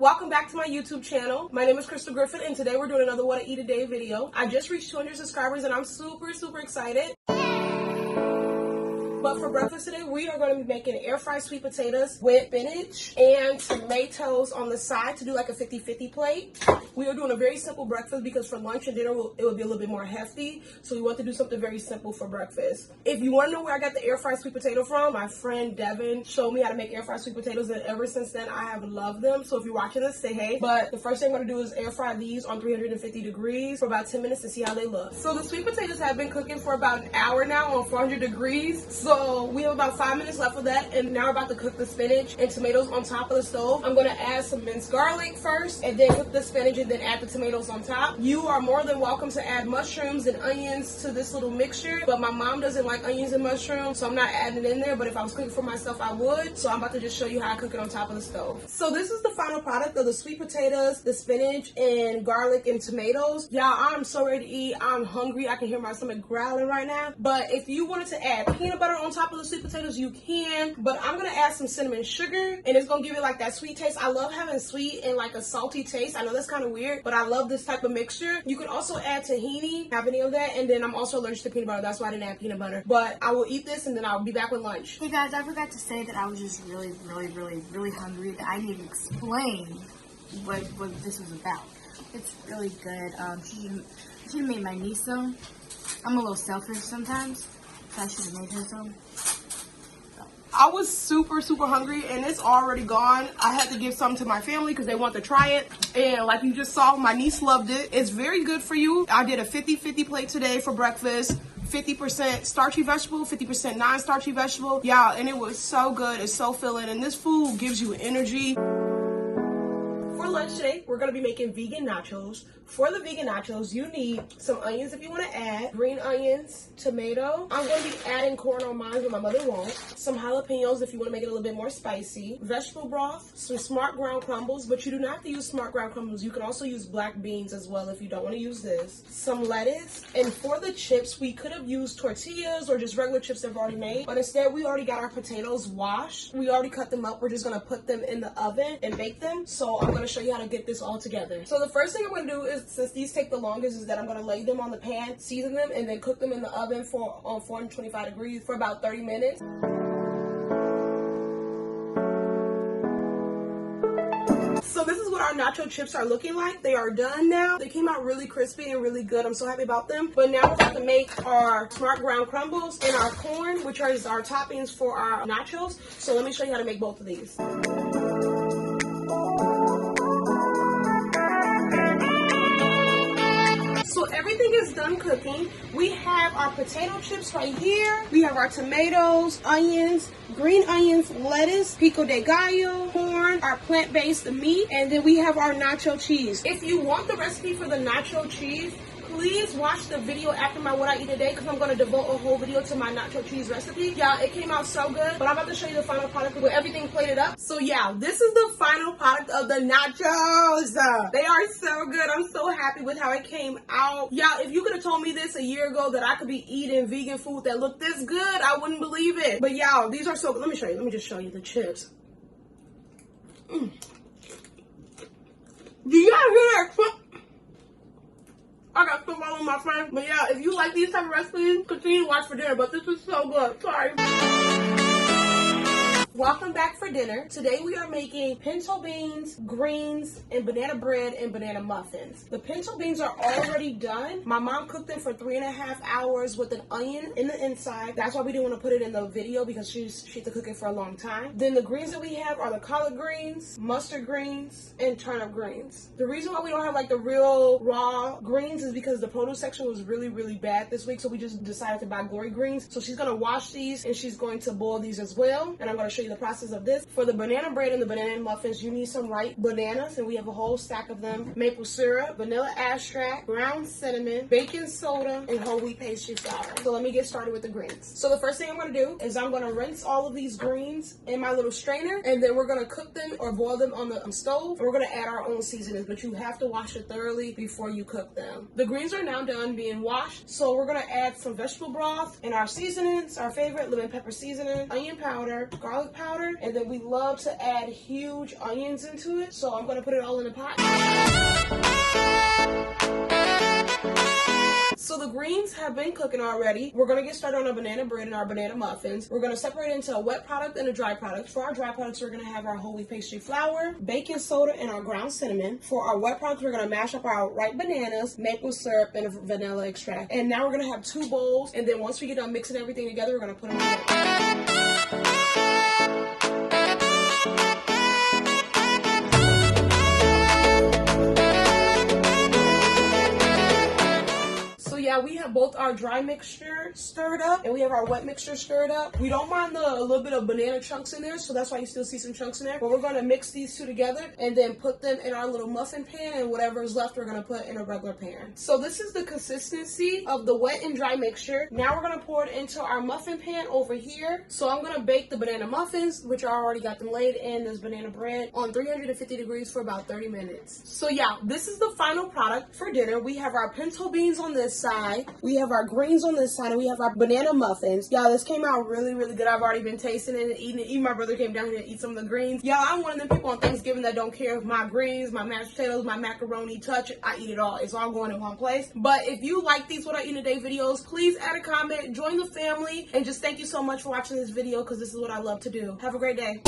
Welcome back to my YouTube channel. My name is Crystal Griffin, and today we're doing another What I Eat a Day video. I just reached 200 subscribers and I'm super excited. But for breakfast today, we are going to be making air fried sweet potatoes with spinach and tomatoes on the side to do like a 50-50 plate. We are doing a very simple breakfast because for lunch and dinner, it would be a little bit more hefty. So we want to do something very simple for breakfast. If you want to know where I got the air fried sweet potato from, my friend Devin showed me how to make air fried sweet potatoes, and ever since then, I have loved them. So if you're watching this, say hey. But the first thing I'm going to do is air fry these on 350 degrees for about 10 minutes to see how they look. So the sweet potatoes have been cooking for about an hour now on 400 degrees. So we have about 5 minutes left of that, and now we're about to cook the spinach and tomatoes on top of the stove. I'm going to add some minced garlic first, and then cook the spinach, and then add the tomatoes on top. You are more than welcome to add mushrooms and onions to this little mixture, but my mom doesn't like onions and mushrooms, so I'm not adding it in there. But if I was cooking for myself, I would. So I'm about to just show you how I cook it on top of the stove. So this is the final product of the sweet potatoes, the spinach, and garlic and tomatoes. Y'all, I'm so ready to eat. I'm hungry. I can hear my stomach growling right now. But if you wanted to add peanut butter on top of the sweet potatoes, you can. But I'm gonna add some cinnamon sugar, and it's gonna give it like that sweet taste. I love having sweet and like a salty taste. I know that's kind of weird, but I love this type of mixture. You can also add tahini, have any of that, and then I'm also allergic to peanut butter. That's why I didn't add peanut butter. But I will eat this, and then I'll be back with lunch. Hey guys, I forgot to say that I was just really hungry. That I need to explain what this was about. It's really good. She made my niece some. I'm a little selfish sometimes, so I should have made her some. I was super hungry, and it's already gone. I had to give some to my family because they want to try it. And like you just saw, my niece loved it. It's very good for you. I did a 50-50 plate today for breakfast. 50% starchy vegetable, 50% non-starchy vegetable. Yeah, and it was so good. It's so filling, and this food gives you energy. For lunch today, we're going to be making vegan nachos. For the vegan nachos, you need some onions if you want to add, green onions, tomato. I'm going to be adding corn on mine, but my mother won't. Some jalapenos if you want to make it a little bit more spicy. Vegetable broth, some smart ground crumbles, but you do not have to use smart ground crumbles. You can also use black beans as well if you don't want to use this. Some lettuce. And for the chips, we could have used tortillas or just regular chips that I've already made, but instead we already got our potatoes washed. We already cut them up. We're just going to put them in the oven and bake them. So I'm going to show you how to get this all together. So the first thing I'm going to do is, since these take the longest, is that I'm going to lay them on the pan, season them, and then cook them in the oven on 425 degrees for about 30 minutes. So this is what our nacho chips are looking like. They are done now. They came out really crispy and really good. I'm so happy about them. But now we're about to make our smart ground crumbles and our corn, which are our toppings for our nachos. So let me show you how to make both of these. So everything is done cooking. We have our potato chips right here. We have our tomatoes, onions, green onions, lettuce, pico de gallo, corn, our plant-based meat, and then we have our nacho cheese. If you want the recipe for the nacho cheese, please watch the video after my What I Eat Today, because I'm going to devote a whole video to my nacho cheese recipe. Yeah, it came out so good, but I'm about to show you the final product with everything plated up. So yeah, this is the final product of the nachos. They are so good. I'm so happy with how it came out. Yeah, if you could have told me this a year ago that I could be eating vegan food that looked this good, I wouldn't believe it. But yeah, these are so good. Let me show you. Let me just show you the chips. Do you guys hear that? I got some all on my friends. But yeah, if you like these type of recipes, continue to watch for dinner. But this is so good. Sorry. Welcome back for dinner. Today we are making pinto beans, greens, and banana bread and banana muffins. The pinto beans are already done. My mom cooked them for 3.5 hours with an onion in the inside. That's why we didn't want to put it in the video, because she had to cook it for a long time. Then the greens that we have are the collard greens, mustard greens, and turnip greens. The reason why we don't have like the real raw greens is because the produce section was really bad this week, so we just decided to buy glory greens. So she's going to wash these, and she's going to boil these as well, and I'm going to show you the process of this. For the banana bread and the banana muffins, you need some ripe bananas, and we have a whole stack of them, maple syrup, vanilla extract, ground cinnamon, baking soda, and whole wheat pastry flour. So let me get started with the greens. So the first thing I'm going to do is I'm going to rinse all of these greens in my little strainer, and then we're going to cook them or boil them on the stove, and we're going to add our own seasonings, but you have to wash it thoroughly before you cook them. The greens are now done being washed, so we're going to add some vegetable broth and our seasonings, our favorite lemon pepper seasoning, onion powder, garlic garlic powder, and then we love to add huge onions into it. So I'm gonna put it all in a pot. So the greens have been cooking already. We're gonna get started on our banana bread and our banana muffins. We're gonna separate into a wet product and a dry product. For our dry products, we're gonna have our whole wheat pastry flour, baking soda, and our ground cinnamon. For our wet products, we're gonna mash up our ripe bananas, maple syrup, and a vanilla extract. And now we're gonna have 2 bowls, and then once we get done mixing everything together, we're gonna put them in. Yeah, we have both our dry mixture stirred up and we have our wet mixture stirred up. We don't mind a little bit of banana chunks in there, so that's why you still see some chunks in there. But we're going to mix these two together and then put them in our little muffin pan, and whatever is left we're going to put in a regular pan. So this is the consistency of the wet and dry mixture. Now we're going to pour it into our muffin pan over here. So I'm going to bake the banana muffins, which I already got them laid in this banana bread, on 350 degrees for about 30 minutes. So yeah, this is the final product for dinner. We have our pinto beans on this side. We have our greens on this side, and we have our banana muffins. Y'all, this came out really, really good. I've already been tasting it and eating it. Even my brother came down here to eat some of the greens. Y'all, I'm one of them people on Thanksgiving that don't care if my greens, my mashed potatoes, my macaroni touch it. I eat it all. It's all going in one place. But if you like these What I Eat in a Day videos, please add a comment, join the family, and just thank you so much for watching this video, because this is what I love to do. Have a great day.